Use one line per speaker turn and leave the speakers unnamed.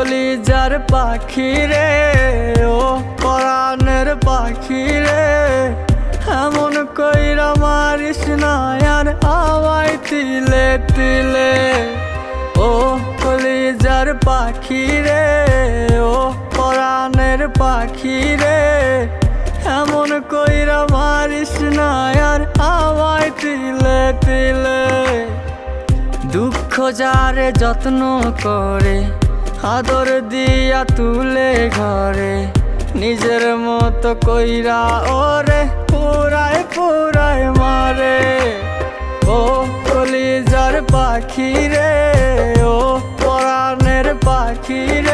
কলিজার পাখি রে, ও পরাণের পাখি রে, এমন কইরা মারিস না আর আমায় তিলে তিলে। ও কলিজার পাখি রে, ও পরাণের পাখি রে, এমন কইরা মারিস না আর আমায় তিলে তিলে। দুঃখ যারে যত্ন করে, আদর দিয়া তুলে ঘরে, নিজের মতো কইরা ওরে পুরায় পুরায় মারে। ও কলিজার পাখি রে, ও পরাণের পাখি রে,